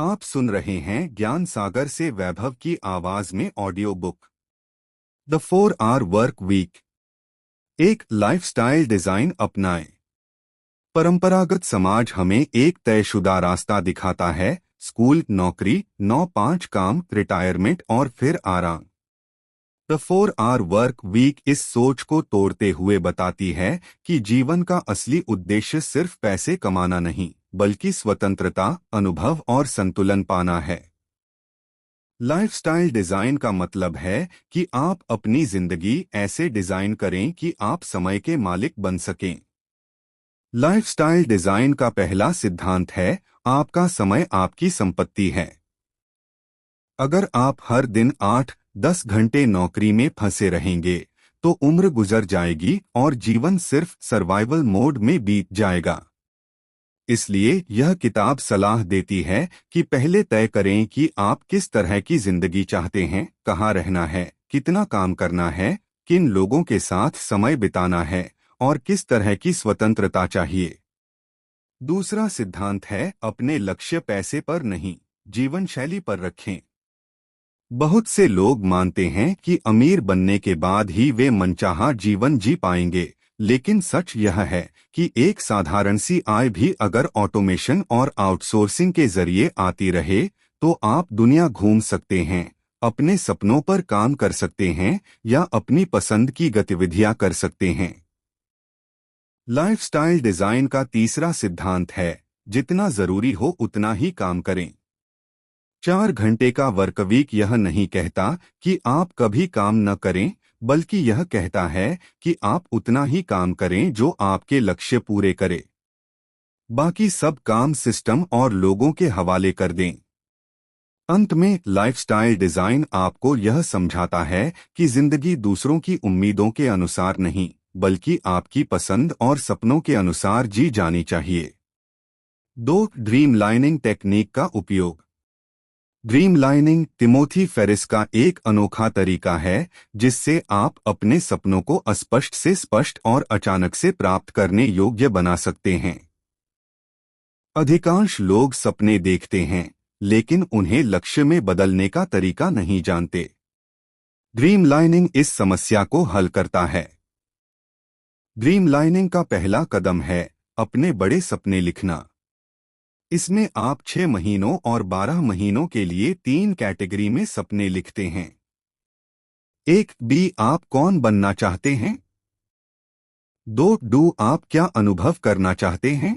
आप सुन रहे हैं ज्ञान सागर से वैभव की आवाज में audio book the 4 hour work week. एक लाइफस्टाइल डिजाइन अपनाएं। परंपरागत समाज हमें एक तयशुदा रास्ता दिखाता है। स्कूल, नौकरी, 9-5 काम, रिटायरमेंट और फिर आराम। द 4 आवर वर्क वीक इस सोच को तोड़ते हुए बताती है कि जीवन का असली उद्देश्य सिर्फ पैसे कमाना नहीं, बल्कि स्वतंत्रता, अनुभव और संतुलन पाना है। लाइफस्टाइल डिजाइन का मतलब है कि आप अपनी जिंदगी ऐसे डिजाइन करें कि आप समय के मालिक बन सकें। लाइफस्टाइल डिजाइन का पहला सिद्धांत है, आपका समय आपकी संपत्ति है। अगर आप हर दिन 8-10 घंटे नौकरी में फंसे रहेंगे तो उम्र गुजर जाएगी और जीवन सिर्फ सर्वाइवल मोड में बीत जाएगा। इसलिए यह किताब सलाह देती है कि पहले तय करें कि आप किस तरह की जिंदगी चाहते हैं, कहाँ रहना है, कितना काम करना है, किन लोगों के साथ समय बिताना है और किस तरह की स्वतंत्रता चाहिए। दूसरा सिद्धांत है, अपने लक्ष्य पैसे पर नहीं, जीवन शैली पर रखें। बहुत से लोग मानते हैं कि अमीर बनने के बाद ही वे मनचाहा जीवन जी पाएंगे, लेकिन सच यह है कि एक साधारण सी आय भी अगर ऑटोमेशन और आउटसोर्सिंग के जरिए आती रहे तो आप दुनिया घूम सकते हैं, अपने सपनों पर काम कर सकते हैं या अपनी पसंद की गतिविधियां कर सकते हैं। लाइफस्टाइल डिजाइन का तीसरा सिद्धांत है, जितना जरूरी हो उतना ही काम करें। 4 घंटे का वर्कवीक यह नहीं कहता कि आप कभी काम न करें, बल्कि यह कहता है कि आप उतना ही काम करें जो आपके लक्ष्य पूरे करे। बाकी सब काम सिस्टम और लोगों के हवाले कर दें। अंत में लाइफस्टाइल डिजाइन आपको यह समझाता है कि जिंदगी दूसरों की उम्मीदों के अनुसार नहीं, बल्कि आपकी पसंद और सपनों के अनुसार जी जानी चाहिए। 2. ड्रीम लाइनिंग टेक्निक का उपयोग। ड्रीम लाइनिंग तिमोथी फेरिस का एक अनोखा तरीका है जिससे आप अपने सपनों को अस्पष्ट से स्पष्ट और अचानक से प्राप्त करने योग्य बना सकते हैं। अधिकांश लोग सपने देखते हैं, लेकिन उन्हें लक्ष्य में बदलने का तरीका नहीं जानते। ड्रीम लाइनिंग इस समस्या को हल करता है। ड्रीम लाइनिंग का पहला कदम है अपने बड़े सपने लिखना। इसमें आप 6 महीनों और 12 महीनों के लिए 3 कैटेगरी में सपने लिखते हैं। 1. बी, आप कौन बनना चाहते हैं। 2. डू, आप क्या अनुभव करना चाहते हैं।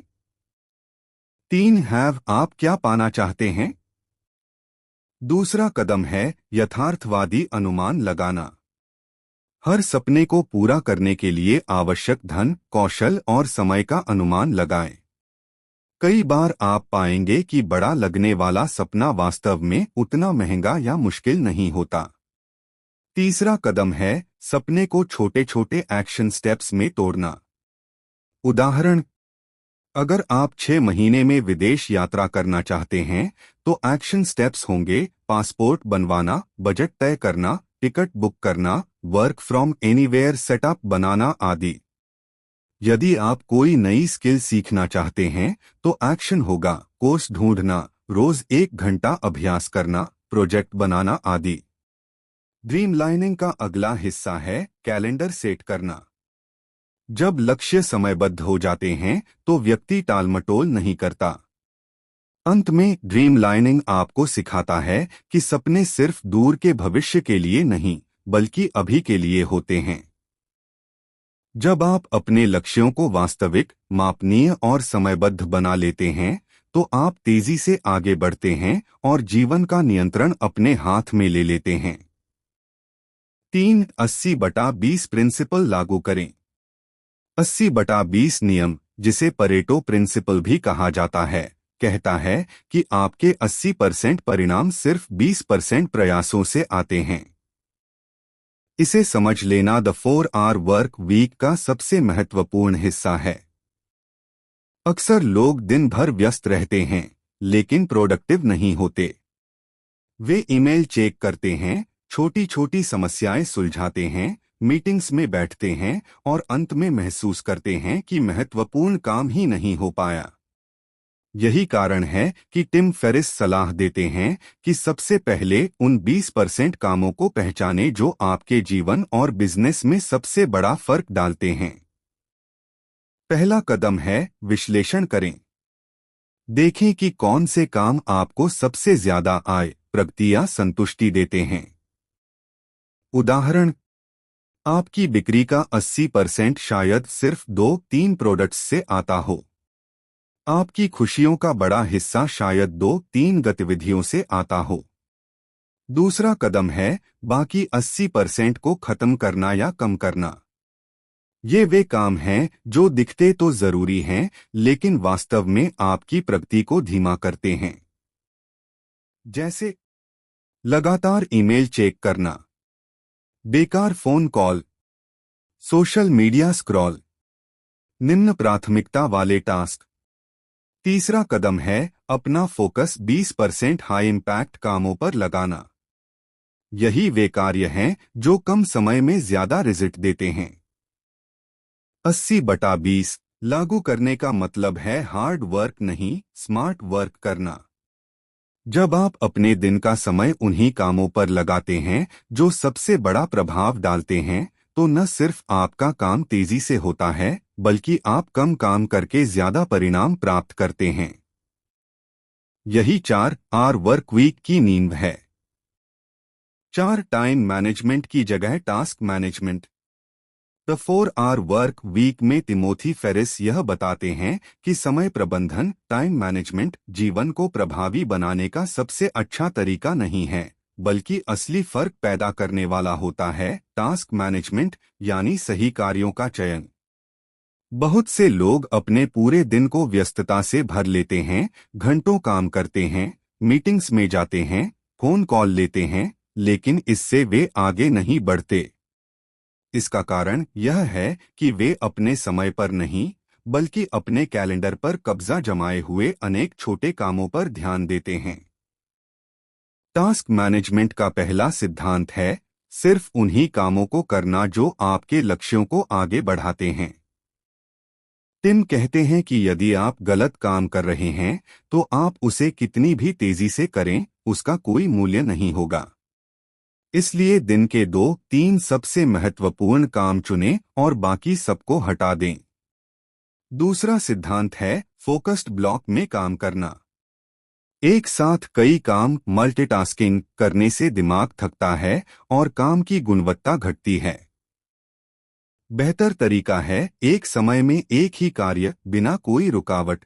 3. हैव, आप क्या पाना चाहते हैं। दूसरा कदम है यथार्थवादी अनुमान लगाना। हर सपने को पूरा करने के लिए आवश्यक धन, कौशल और समय का अनुमान लगाएं। कई बार आप पाएंगे कि बड़ा लगने वाला सपना वास्तव में उतना महंगा या मुश्किल नहीं होता। तीसरा कदम है सपने को छोटे छोटे एक्शन स्टेप्स में तोड़ना। उदाहरण, अगर आप 6 महीने में विदेश यात्रा करना चाहते हैं तो एक्शन स्टेप्स होंगे पासपोर्ट बनवाना, बजट तय करना, टिकट बुक करना, वर्क फ्रॉम एनीवेयर सेटअप बनाना आदि। यदि आप कोई नई स्किल सीखना चाहते हैं तो एक्शन होगा कोर्स ढूंढना, रोज 1 घंटा अभ्यास करना, प्रोजेक्ट बनाना आदि। ड्रीम लाइनिंग का अगला हिस्सा है कैलेंडर सेट करना। जब लक्ष्य समयबद्ध हो जाते हैं तो व्यक्ति टालमटोल नहीं करता। अंत में ड्रीम लाइनिंग आपको सिखाता है कि सपने सिर्फ दूर के भविष्य के लिए नहीं, बल्कि अभी के लिए होते हैं। जब आप अपने लक्ष्यों को वास्तविक, मापनीय और समयबद्ध बना लेते हैं तो आप तेजी से आगे बढ़ते हैं और जीवन का नियंत्रण अपने हाथ में ले लेते हैं। 3. 80/20 प्रिंसिपल लागू करें। 80/20 नियम, जिसे परेटो प्रिंसिपल भी कहा जाता है, कहता है कि आपके 80% परिणाम सिर्फ 20% प्रयासों से आते हैं। इसे समझ लेना द 4 आवर वर्क वीक का सबसे महत्वपूर्ण हिस्सा है। अक्सर लोग दिन भर व्यस्त रहते हैं लेकिन प्रोडक्टिव नहीं होते। वे ईमेल चेक करते हैं, छोटी छोटी समस्याएं सुलझाते हैं, मीटिंग्स में बैठते हैं और अंत में महसूस करते हैं कि महत्वपूर्ण काम ही नहीं हो पाया। यही कारण है कि टिम फेरिस सलाह देते हैं कि सबसे पहले उन 20% कामों को पहचानें जो आपके जीवन और बिजनेस में सबसे बड़ा फर्क डालते हैं। पहला कदम है विश्लेषण करें। देखें कि कौन से काम आपको सबसे ज्यादा आय, प्रगति या संतुष्टि देते हैं। उदाहरण, आपकी बिक्री का 80% शायद सिर्फ 2-3 प्रोडक्ट्स से आता हो। आपकी खुशियों का बड़ा हिस्सा शायद 2-3 गतिविधियों से आता हो। दूसरा कदम है बाकी 80% को खत्म करना या कम करना। ये वे काम हैं जो दिखते तो जरूरी हैं लेकिन वास्तव में आपकी प्रगति को धीमा करते हैं। जैसे लगातार ईमेल चेक करना, बेकार phone call, social media scroll, निम्न प्राथमिकता वाले टास्क। तीसरा कदम है अपना फोकस 20% हाई इम्पैक्ट कामों पर लगाना। यही वे कार्य हैं जो कम समय में ज्यादा रिजल्ट देते हैं। 80/20 लागू करने का मतलब है हार्ड वर्क नहीं, स्मार्ट वर्क करना। जब आप अपने दिन का समय उन्हीं कामों पर लगाते हैं जो सबसे बड़ा प्रभाव डालते हैं, तो न सिर्फ आपका काम तेजी से होता है, बल्कि आप कम काम करके ज्यादा परिणाम प्राप्त करते हैं। यही 4R वर्क वीक की नींव है। 4 टाइम मैनेजमेंट की जगह task management. The 4R work week में तिमोथी फेरिस यह बताते हैं कि समय प्रबंधन, टाइम मैनेजमेंट जीवन को प्रभावी बनाने का सबसे अच्छा तरीका नहीं है, बल्कि असली फर्क पैदा करने वाला होता है टास्क मैनेजमेंट, यानी सही कार्यों का चयन। बहुत से लोग अपने पूरे दिन को व्यस्तता से भर लेते हैं, घंटों काम करते हैं, मीटिंग्स में जाते हैं, फोन कॉल लेते हैं, लेकिन इससे वे आगे नहीं बढ़ते। इसका कारण यह है कि वे अपने समय पर नहीं, बल्कि अपने कैलेंडर पर कब्जा जमाए हुए अनेक छोटे कामों पर ध्यान देते हैं। टास्क मैनेजमेंट का पहला सिद्धांत है सिर्फ उन्हीं कामों को करना जो आपके लक्ष्यों को आगे बढ़ाते हैं। टिम कहते हैं कि यदि आप गलत काम कर रहे हैं तो आप उसे कितनी भी तेजी से करें, उसका कोई मूल्य नहीं होगा। इसलिए दिन के 2-3 सबसे महत्वपूर्ण काम चुनें और बाकी सबको हटा दें। दूसरा सिद्धांत है फोकस्ड ब्लॉक में काम करना। एक साथ कई काम मल्टीटास्किंग करने से दिमाग थकता है और काम की गुणवत्ता घटती है। बेहतर तरीका है एक समय में एक ही कार्य, बिना कोई रुकावट।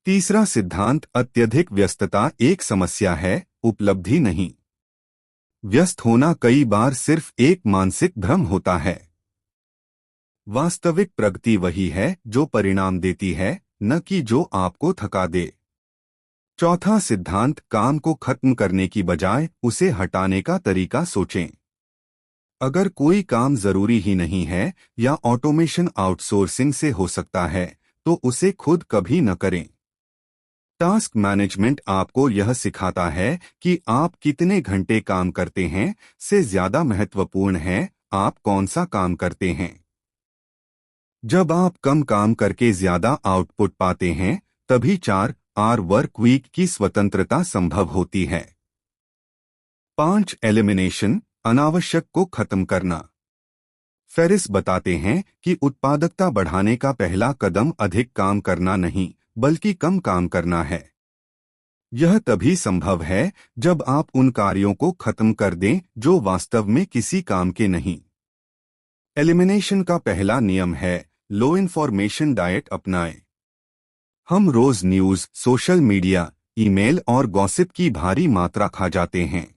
तीसरा सिद्धांत अत्यधिक व्यस्तता एक समस्या है, उपलब्धि नहीं। व्यस्त होना कई बार सिर्फ एक मानसिक भ्रम होता है। वास्तविक प्रगति वही है जो परिणाम देती है, न कि जो आपको थका दे। चौथा सिद्धांत काम को खत्म करने की बजाय उसे हटाने का तरीका सोचें। अगर कोई काम जरूरी ही नहीं है या ऑटोमेशन आउटसोर्सिंग से हो सकता है, तो उसे खुद कभी न करें। टास्क मैनेजमेंट आपको यह सिखाता है कि आप कितने घंटे काम करते हैं से ज्यादा महत्वपूर्ण है आप कौन सा काम करते हैं। जब आप कम काम करके ज्यादा आउटपुट पाते हैं, तभी 4R वर्क वीक की स्वतंत्रता संभव होती है। 5 एलिमिनेशन, अनावश्यक को खत्म करना। फेरिस बताते हैं कि उत्पादकता बढ़ाने का पहला कदम अधिक काम करना नहीं, बल्कि कम काम करना है। यह तभी संभव है जब आप उन कार्यों को खत्म कर दें जो वास्तव में किसी काम के नहीं। एलिमिनेशन का पहला नियम है लो इन्फॉर्मेशन डाइट अपनाएं। हम रोज न्यूज़, सोशल मीडिया, ईमेल और गॉसिप की भारी मात्रा खा जाते हैं।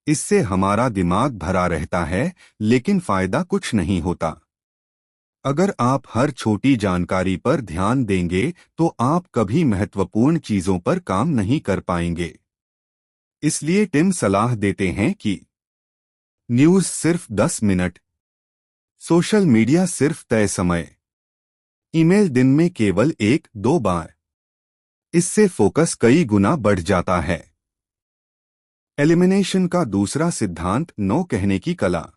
इससे हमारा दिमाग भरा रहता है, लेकिन फायदा कुछ नहीं होता। अगर आप हर छोटी जानकारी पर ध्यान देंगे तो आप कभी महत्वपूर्ण चीजों पर काम नहीं कर पाएंगे। इसलिए टिम सलाह देते हैं कि न्यूज़ सिर्फ 10 मिनट, सोशल मीडिया सिर्फ तय समय, ईमेल दिन में केवल 1-2 बार। इससे फोकस कई गुना बढ़ जाता है। एलिमिनेशन का दूसरा सिद्धांत नो कहने की कला।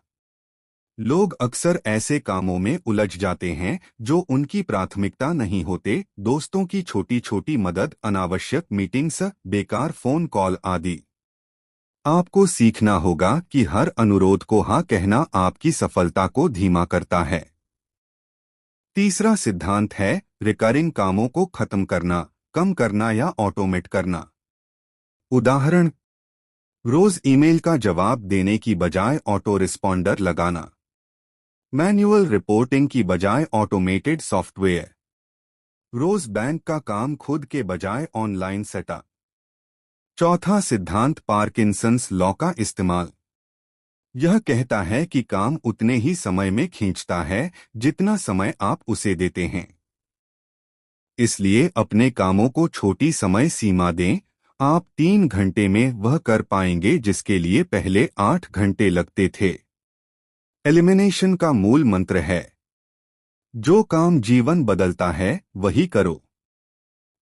लोग अक्सर ऐसे कामों में उलझ जाते हैं जो उनकी प्राथमिकता नहीं होते, दोस्तों की छोटी छोटी मदद, अनावश्यक मीटिंग्स, बेकार फोन कॉल आदि। आपको सीखना होगा कि हर अनुरोध को हाँ कहना आपकी सफलता को धीमा करता है। तीसरा सिद्धांत है रिकरिंग कामों को खत्म करना, कम करना या ऑटोमेट करना। उदाहरण, रोज ईमेल का जवाब देने की बजाय ऑटो रिस्पॉन्डर लगाना, मैन्युअल रिपोर्टिंग की बजाय ऑटोमेटेड सॉफ्टवेयर, रोज बैंक का काम खुद के बजाय ऑनलाइन सेटअप। चौथा सिद्धांत पार्किंसंस लॉ का इस्तेमाल। यह कहता है कि काम उतने ही समय में खींचता है जितना समय आप उसे देते हैं। इसलिए अपने कामों को छोटी समय सीमा दें। आप 3 घंटे में वह कर पाएंगे जिसके लिए पहले 8 घंटे लगते थे। एलिमिनेशन का मूल मंत्र है, जो काम जीवन बदलता है वही करो,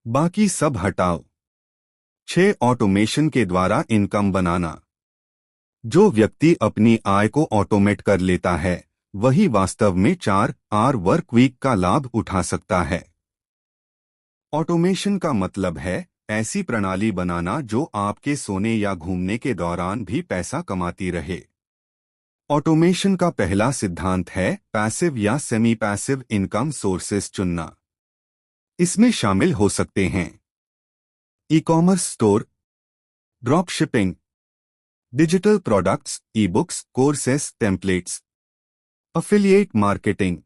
बाकी सब हटाओ। 6 ऑटोमेशन के द्वारा इनकम बनाना। जो व्यक्ति अपनी आय को ऑटोमेट कर लेता है वही वास्तव में 4 वर्क वीक का लाभ उठा सकता है। ऑटोमेशन का मतलब है ऐसी प्रणाली बनाना जो आपके सोने या घूमने के दौरान भी पैसा कमाती रहे। ऑटोमेशन का पहला सिद्धांत है पैसिव या सेमी पैसिव इनकम सोर्सेस चुनना। इसमें शामिल हो सकते हैं e commerce store, drop shipping, digital products, e books, courses, templates, affiliate marketing,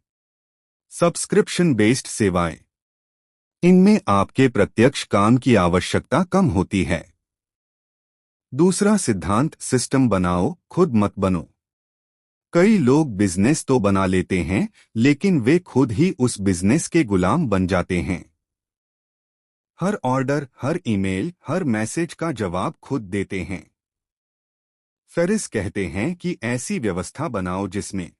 subscription based सेवाएं। इनमें आपके प्रत्यक्ष काम की आवश्यकता कम होती है। दूसरा सिद्धांत सिस्टम बनाओ, खुद मत बनो। कई लोग बिजनेस तो बना लेते हैं लेकिन वे खुद ही उस बिजनेस के गुलाम बन जाते हैं। हर ऑर्डर, हर ईमेल, हर मैसेज का जवाब खुद देते हैं। फेरिस कहते हैं कि ऐसी व्यवस्था बनाओ जिसमें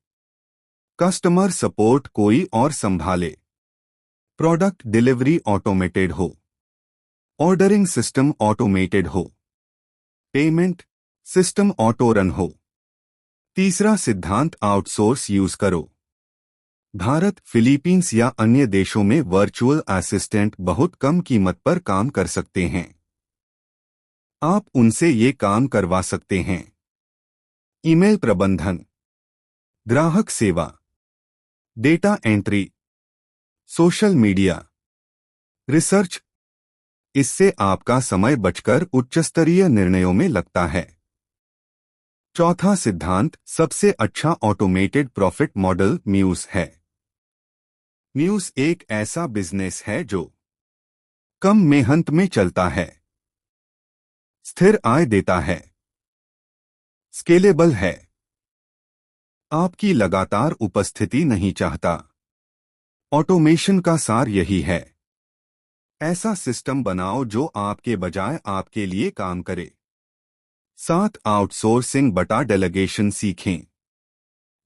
कस्टमर सपोर्ट कोई और संभाले, प्रोडक्ट डिलीवरी ऑटोमेटेड हो, ऑर्डरिंग सिस्टम ऑटोमेटेड हो, पेमेंट सिस्टम ऑटो रन हो। तीसरा सिद्धांत आउटसोर्स यूज करो। भारत, फिलीपींस या अन्य देशों में वर्चुअल असिस्टेंट बहुत कम कीमत पर काम कर सकते हैं। आप उनसे ये काम करवा सकते हैं। ईमेल प्रबंधन, ग्राहक सेवा, data entry, social media, research. इससे आपका समय बचकर उच्चस्तरीय निर्णयों में लगता है। चौथा सिद्धांत सबसे अच्छा ऑटोमेटेड प्रॉफिट मॉडल म्यूज है। म्यूज एक ऐसा बिजनेस है जो कम मेहनत में चलता है, स्थिर आय देता है, स्केलेबल है, आपकी लगातार उपस्थिति नहीं चाहता। ऑटोमेशन का सार यही है, ऐसा सिस्टम बनाओ जो आपके बजाय आपके लिए काम करे। 7 आउटसोर्सिंग बटा डेलीगेशन सीखें।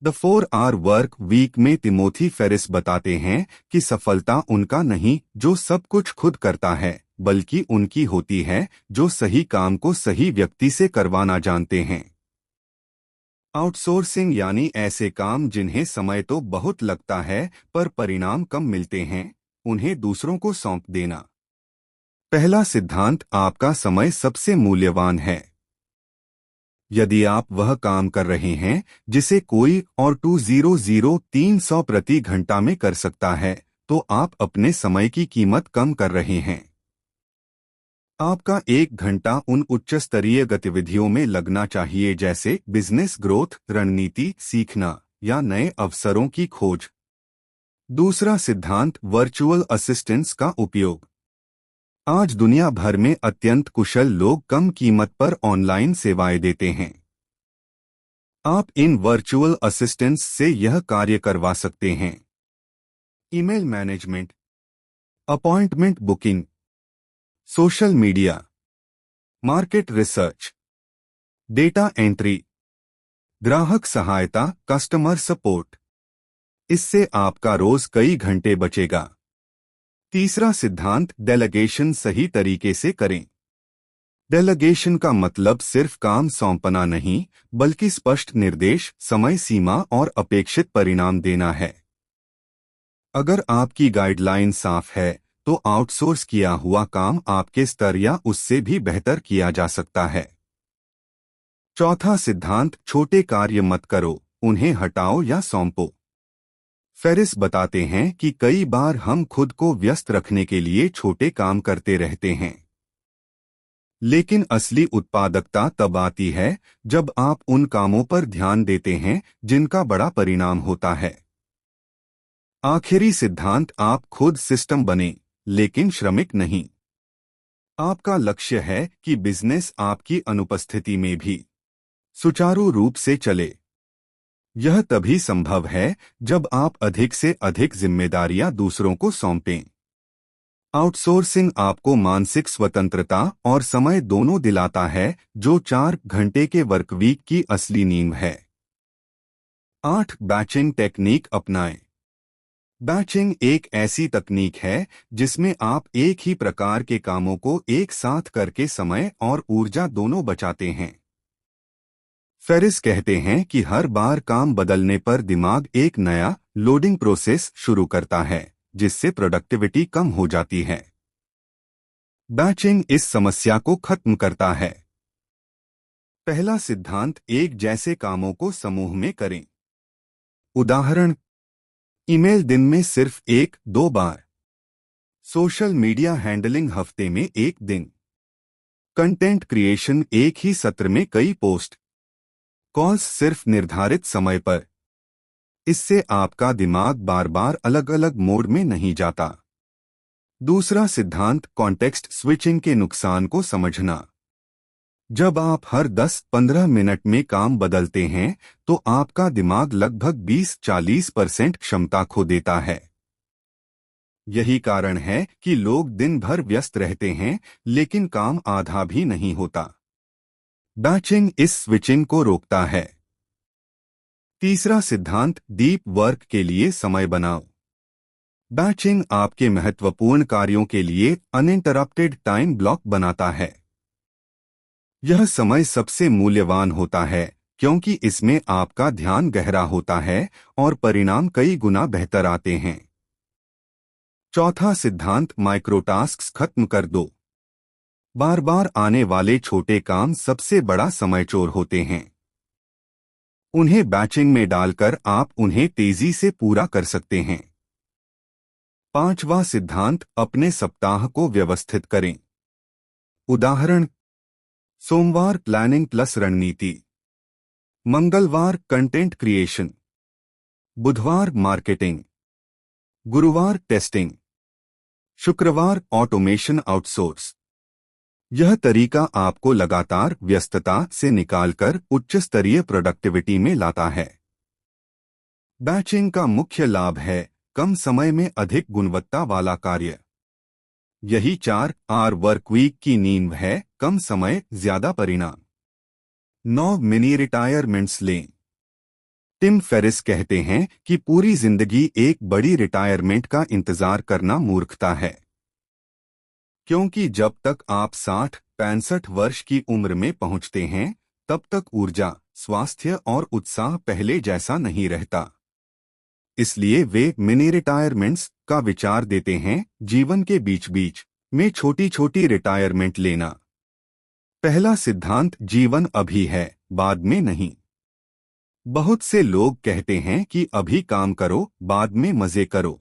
द 4 वर्क वीक में तिमोथी फेरिस बताते हैं कि सफलता उनका नहीं जो सब कुछ खुद करता है, बल्कि उनकी होती है जो सही काम को सही व्यक्ति से करवाना जानते हैं। आउटसोर्सिंग यानी ऐसे काम जिन्हें समय तो बहुत लगता है पर परिणाम कम मिलते हैं, उन्हें दूसरों को सौंप देना। पहला सिद्धांत आपका समय सबसे मूल्यवान है। यदि आप वह काम कर रहे हैं जिसे कोई और 300 प्रति घंटा में कर सकता है, तो आप अपने समय की कीमत कम कर रहे हैं। आपका 1 घंटा उन उच्च स्तरीय गतिविधियों में लगना चाहिए जैसे बिजनेस ग्रोथ, रणनीति सीखना या नए अवसरों की खोज। दूसरा सिद्धांत वर्चुअल असिस्टेंस का उपयोग। आज दुनिया भर में अत्यंत कुशल लोग कम कीमत पर ऑनलाइन सेवाएं देते हैं। आप इन वर्चुअल असिस्टेंट्स से यह कार्य करवा सकते हैं। Email management, appointment booking, social media, market research, data entry, ग्राहक सहायता, कस्टमर सपोर्ट। इससे आपका रोज कई घंटे बचेगा। तीसरा सिद्धांत डेलीगेशन सही तरीके से करें। डेलीगेशन का मतलब सिर्फ काम सौंपना नहीं, बल्कि स्पष्ट निर्देश, समय सीमा और अपेक्षित परिणाम देना है। अगर आपकी गाइडलाइन साफ है, तो आउटसोर्स किया हुआ काम आपके स्तर या उससे भी बेहतर किया जा सकता है। चौथा सिद्धांत, छोटे कार्य मत करो, उन्हें हटाओ या सौंपो। फेरिस बताते हैं कि कई बार हम खुद को व्यस्त रखने के लिए छोटे काम करते रहते हैं, लेकिन असली उत्पादकता तब आती है जब आप उन कामों पर ध्यान देते हैं जिनका बड़ा परिणाम होता है। आखिरी सिद्धांत, आप खुद सिस्टम बने, लेकिन श्रमिक नहीं। आपका लक्ष्य है कि बिजनेस आपकी अनुपस्थिति में भी सुचारू रूप से चले। यह तभी संभव है जब आप अधिक से अधिक जिम्मेदारियां दूसरों को सौंपें। आउटसोर्सिंग आपको मानसिक स्वतंत्रता और समय दोनों दिलाता है, जो 4 घंटे के वर्कवीक की असली नींव है। 8. बैचिंग टेक्निक अपनाएं। बैचिंग एक ऐसी तकनीक है जिसमें आप एक ही प्रकार के कामों को एक साथ करके समय और ऊर्जा दोनों बचाते हैं। फेरिस कहते हैं कि हर बार काम बदलने पर दिमाग एक नया लोडिंग प्रोसेस शुरू करता है, जिससे प्रोडक्टिविटी कम हो जाती है। बैचिंग इस समस्या को खत्म करता है। पहला सिद्धांत, एक जैसे कामों को समूह में करें। उदाहरण, ईमेल दिन में सिर्फ 1-2 बार, सोशल मीडिया हैंडलिंग हफ्ते में 1 दिन, कंटेंट क्रिएशन एक ही सत्र में कई पोस्ट, कॉल्स सिर्फ निर्धारित समय पर। इससे आपका दिमाग बार बार अलग अलग मोड में नहीं जाता। दूसरा सिद्धांत, कॉन्टेक्स्ट स्विचिंग के नुकसान को समझना। जब आप हर 10-15 मिनट में काम बदलते हैं, तो आपका दिमाग लगभग 20-40% क्षमता खो देता है। यही कारण है कि लोग दिन भर व्यस्त रहते हैं, लेकिन काम आधा भी नहीं होता। बैचिंग इस स्विचिंग को रोकता है। तीसरा सिद्धांत, डीप वर्क के लिए समय बनाओ। बैचिंग आपके महत्वपूर्ण कार्यों के लिए अनइंटरप्टेड टाइम ब्लॉक बनाता है। यह समय सबसे मूल्यवान होता है, क्योंकि इसमें आपका ध्यान गहरा होता है और परिणाम कई गुना बेहतर आते हैं। चौथा सिद्धांत, माइक्रोटास्क्स खत्म कर दो। बार बार आने वाले छोटे काम सबसे बड़ा समय चोर होते हैं। उन्हें बैचिंग में डालकर आप उन्हें तेजी से पूरा कर सकते हैं। पांचवा सिद्धांत, अपने सप्ताह को व्यवस्थित करें। उदाहरण, सोमवार प्लानिंग प्लस रणनीति, मंगलवार कंटेंट क्रिएशन, बुधवार मार्केटिंग, गुरुवार टेस्टिंग, शुक्रवार ऑटोमेशन आउटसोर्स। यह तरीका आपको लगातार व्यस्तता से निकालकर उच्च स्तरीय प्रोडक्टिविटी में लाता है। बैचिंग का मुख्य लाभ है कम समय में अधिक गुणवत्ता वाला कार्य। यही 4R वर्कवीक की नींव है, कम समय ज्यादा परिणाम। 9 मिनी रिटायरमेंट्स लें। टिम फेरिस कहते हैं कि पूरी जिंदगी एक बड़ी रिटायरमेंट का इंतजार करना मूर्खता है, क्योंकि जब तक आप 60-65 वर्ष की उम्र में पहुंचते हैं, तब तक ऊर्जा, स्वास्थ्य और उत्साह पहले जैसा नहीं रहता। इसलिए वे मिनी रिटायरमेंट्स का विचार देते हैं, जीवन के बीच बीच में छोटी छोटी रिटायरमेंट लेना। पहला सिद्धांत, जीवन अभी है, बाद में नहीं। बहुत से लोग कहते हैं कि अभी काम करो, बाद में मजे करो,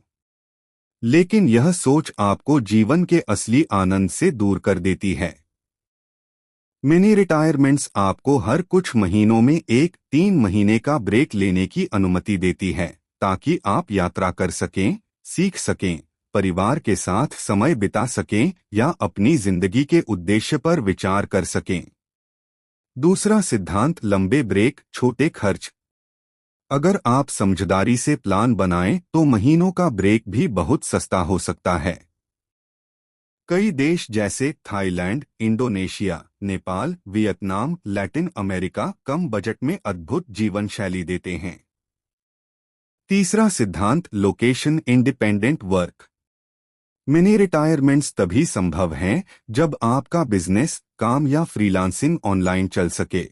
लेकिन यह सोच आपको जीवन के असली आनंद से दूर कर देती है। मिनी रिटायरमेंट्स आपको हर कुछ महीनों में 1-3 महीने का ब्रेक लेने की अनुमति देती है, ताकि आप यात्रा कर सकें, सीख सकें, परिवार के साथ समय बिता सकें या अपनी जिंदगी के उद्देश्य पर विचार कर सकें। दूसरा सिद्धांत, लंबे ब्रेक, छोटे खर्च। अगर आप समझदारी से प्लान बनाएं तो महीनों का ब्रेक भी बहुत सस्ता हो सकता है। कई देश जैसे Thailand, Indonesia, Nepal, Vietnam, Latin America कम बजट में अद्भुत जीवन शैली देते हैं। तीसरा सिद्धांत, location independent work. Mini retirements तभी संभव हैं जब आपका बिजनेस, काम या फ्रीलांसिंग ऑनलाइन चल सके।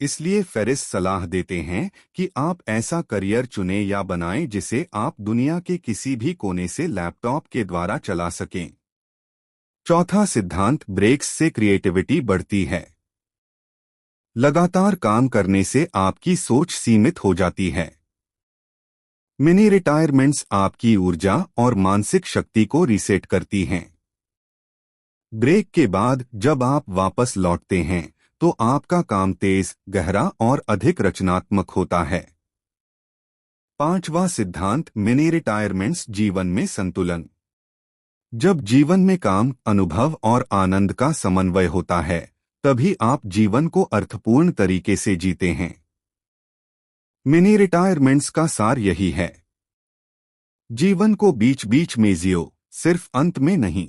इसलिए फेरिस सलाह देते हैं कि आप ऐसा करियर चुनें या बनाएं जिसे आप दुनिया के किसी भी कोने से लैपटॉप के द्वारा चला सकें। चौथा सिद्धांत, ब्रेक्स से क्रिएटिविटी बढ़ती है। लगातार काम करने से आपकी सोच सीमित हो जाती है। मिनी रिटायरमेंट्स आपकी ऊर्जा और मानसिक शक्ति को रीसेट करती हैं। ब्रेक के बाद जब आप वापस लौटते हैं तो आपका काम तेज, गहरा और अधिक रचनात्मक होता है। पांचवा सिद्धांत, मिनी रिटायरमेंट्स जीवन में संतुलन। जब जीवन में काम, अनुभव और आनंद का समन्वय होता है तभी आप जीवन को अर्थपूर्ण तरीके से जीते हैं। मिनी रिटायरमेंट्स का सार यही है, जीवन को बीच बीच में जियो, सिर्फ अंत में नहीं।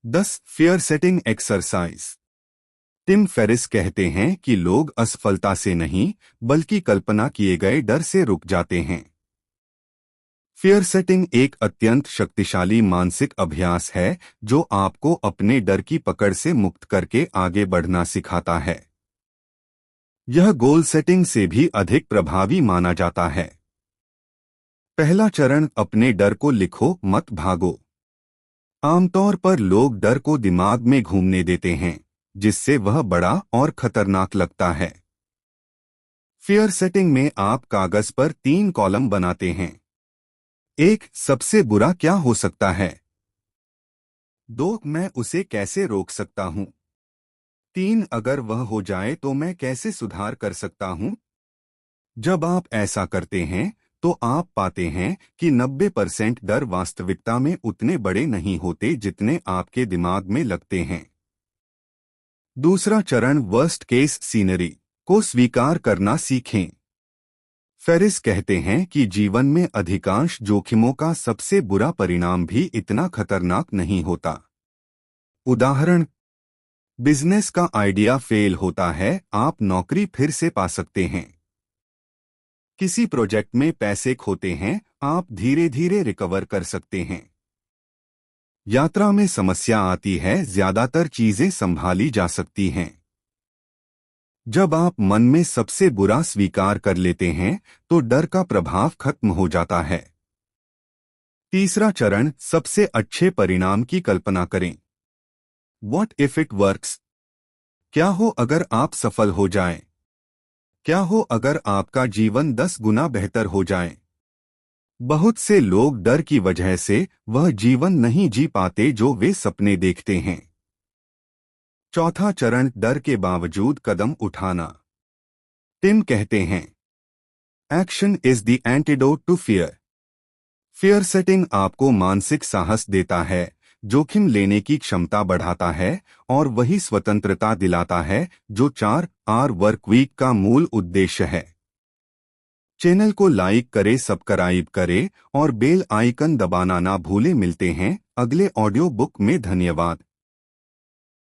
10 fear setting exercise. Tim Ferriss कहते हैं कि लोग असफलता से नहीं बल्कि कल्पना किए गए डर से रुक जाते हैं। फियर सेटिंग एक अत्यंत शक्तिशाली मानसिक अभ्यास है जो आपको अपने डर की पकड़ से मुक्त करके आगे बढ़ना सिखाता है। यह गोल सेटिंग से भी अधिक प्रभावी माना जाता है। पहला चरण, अपने डर को लिखो, मत भागो। आमतौर पर लोग डर को दिमाग में घूमने देते हैं जिससे वह बड़ा और खतरनाक लगता है। फियर सेटिंग में आप कागज पर 3 कॉलम बनाते हैं। 1, सबसे बुरा क्या हो सकता है। 2, मैं उसे कैसे रोक सकता हूं। 3, अगर वह हो जाए तो मैं कैसे सुधार कर सकता हूं। जब आप ऐसा करते हैं तो आप पाते हैं कि 90% डर वास्तविकता में उतने बड़े नहीं होते जितने आपके दिमाग में लगते हैं। दूसरा चरण, वर्स्ट केस सीनरी को स्वीकार करना सीखें। फेरिस कहते हैं कि जीवन में अधिकांश जोखिमों का सबसे बुरा परिणाम भी इतना खतरनाक नहीं होता। उदाहरण, बिजनेस का आइडिया फेल होता है, आप नौकरी फिर से पा सकते हैं। किसी प्रोजेक्ट में पैसे खोते हैं, आप धीरे धीरे रिकवर कर सकते हैं। यात्रा में समस्या आती है, ज्यादातर चीजें संभाली जा सकती हैं। जब आप मन में सबसे बुरा स्वीकार कर लेते हैं तो डर का प्रभाव खत्म हो जाता है। तीसरा चरण, सबसे अच्छे परिणाम की कल्पना करें। What if it works? क्या हो अगर आप सफल हो जाएं? क्या हो अगर आपका जीवन 10 गुना बेहतर हो जाए। बहुत से लोग डर की वजह से वह जीवन नहीं जी पाते जो वे सपने देखते हैं। चौथा चरण, डर के बावजूद कदम उठाना। टिम कहते हैं, action is the antidote to fear. Fear setting आपको मानसिक साहस देता है, जोखिम लेने की क्षमता बढ़ाता है और वही स्वतंत्रता दिलाता है जो 4R वर्क वीक का मूल उद्देश्य है। चैनल को लाइक करें, सब्सक्राइब करें और बेल आइकन दबाना ना भूलें। मिलते हैं अगले ऑडियो बुक में। धन्यवाद।